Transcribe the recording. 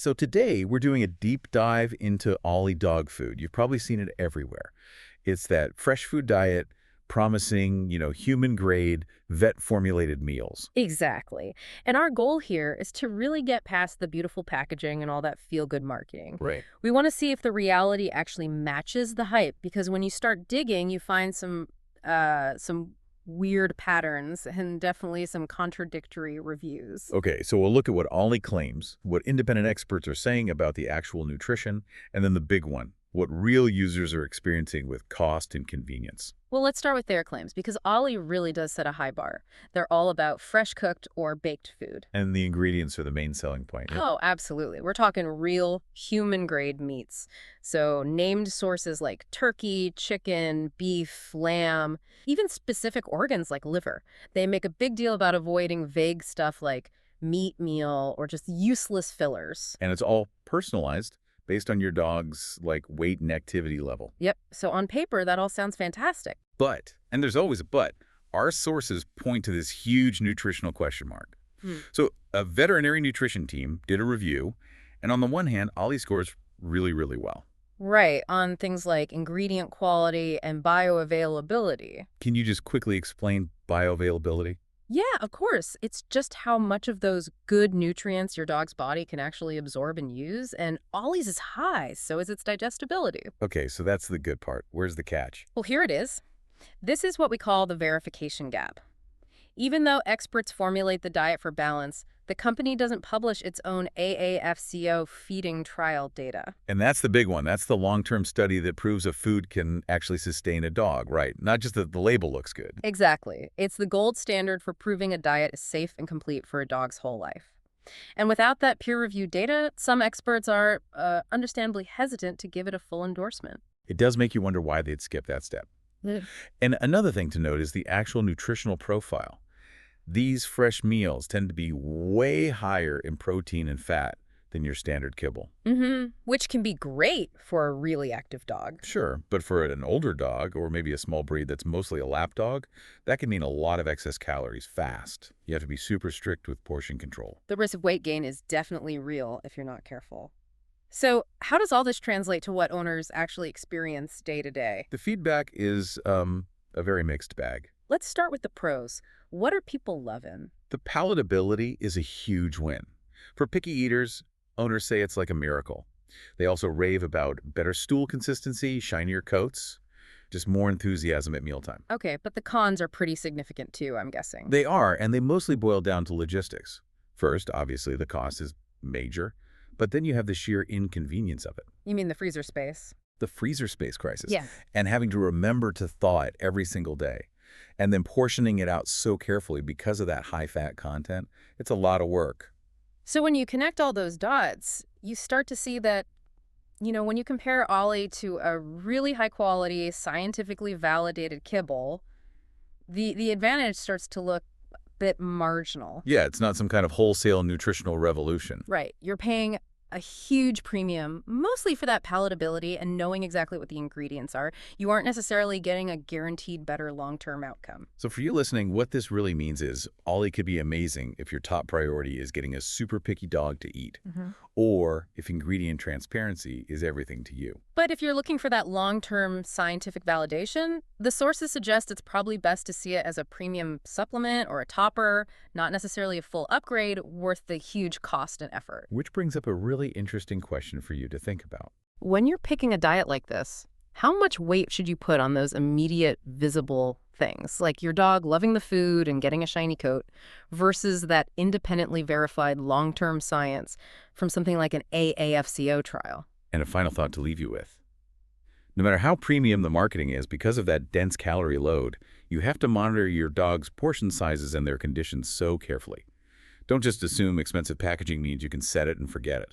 So today we're doing a deep dive into Ollie dog food. You've probably seen it everywhere. It's that fresh food diet promising, human-grade, vet-formulated meals. Exactly. And our goal here is to really get past the beautiful packaging and all that feel-good marketing. Right. We want to see if the reality actually matches the hype, because when you start digging, you find some weird patterns and definitely some contradictory reviews. Okay, so we'll look at what Ollie claims, what independent experts are saying about the actual nutrition, and then the big one, what real users are experiencing with cost and convenience. Well, let's start with their claims, because Ollie really does set a high bar. They're all about fresh cooked or baked food. And the ingredients are the main selling point. Yep. Oh, absolutely. We're talking real human-grade meats. So named sources like turkey, chicken, beef, lamb, even specific organs like liver. They make a big deal about avoiding vague stuff like meat meal or just useless fillers. And it's all personalized based on your dog's weight and activity level. Yep. So on paper, that all sounds fantastic. But, and there's always a but, our sources point to this huge nutritional question mark. Hmm. So a veterinary nutrition team did a review, and on the one hand, Ollie scores really, really well. Right, on things like ingredient quality and bioavailability. Can you just quickly explain bioavailability? Yeah, of course. It's just how much of those good nutrients your dog's body can actually absorb and use, and Ollie's is high, so is its digestibility. Okay, so that's the good part. Where's the catch? Well, here it is. This is what we call the verification gap. Even though experts formulate the diet for balance, the company doesn't publish its own AAFCO feeding trial data. And that's the big one. That's the long-term study that proves a food can actually sustain a dog, right? Not just that the label looks good. Exactly. It's the gold standard for proving a diet is safe and complete for a dog's whole life. And without that peer-reviewed data, some experts are understandably hesitant to give it a full endorsement. It does make you wonder why they'd skip that step. Ugh. And another thing to note is the actual nutritional profile. These fresh meals tend to be way higher in protein and fat than your standard kibble. Which can be great for a really active dog. Sure, but for an older dog, or maybe a small breed that's mostly a lap dog, that can mean a lot of excess calories fast. You have to be super strict with portion control. The risk of weight gain is definitely real if you're not careful. So how does all this translate to what owners actually experience day to day? The feedback is a very mixed bag. Let's start with the pros. What are people loving? The palatability is a huge win. For picky eaters, owners say it's like a miracle. They also rave about better stool consistency, shinier coats, just more enthusiasm at mealtime. Okay, but the cons are pretty significant too, I'm guessing. They are, and they mostly boil down to logistics. First, obviously, the cost is major, but then you have the sheer inconvenience of it. You mean the freezer space? The freezer space crisis. Yeah. And having to remember to thaw it every single day. And then portioning it out so carefully because of that high-fat content. It's a lot of work. So when you connect all those dots, you start to see that, when you compare Ollie to a really high-quality, scientifically validated kibble, the advantage starts to look a bit marginal. Yeah, it's not some kind of wholesale nutritional revolution. Right. You're paying a huge premium, mostly for that palatability and knowing exactly what the ingredients are. You aren't necessarily getting a guaranteed better long-term outcome. So for you listening, what this really means is Ollie could be amazing if your top priority is getting a super picky dog to eat, or if ingredient transparency is everything to you. But if you're looking for that long-term scientific validation, the sources suggest it's probably best to see it as a premium supplement or a topper, not necessarily a full upgrade worth the huge cost and effort. Which brings up a really interesting question for you to think about. When you're picking a diet like this, how much weight should you put on those immediate, visible things, like your dog loving the food and getting a shiny coat, versus that independently verified long-term science from something like an AAFCO trial? And a final thought to leave you with. No matter how premium the marketing is, because of that dense calorie load, you have to monitor your dog's portion sizes and their conditions so carefully. Don't just assume expensive packaging means you can set it and forget it.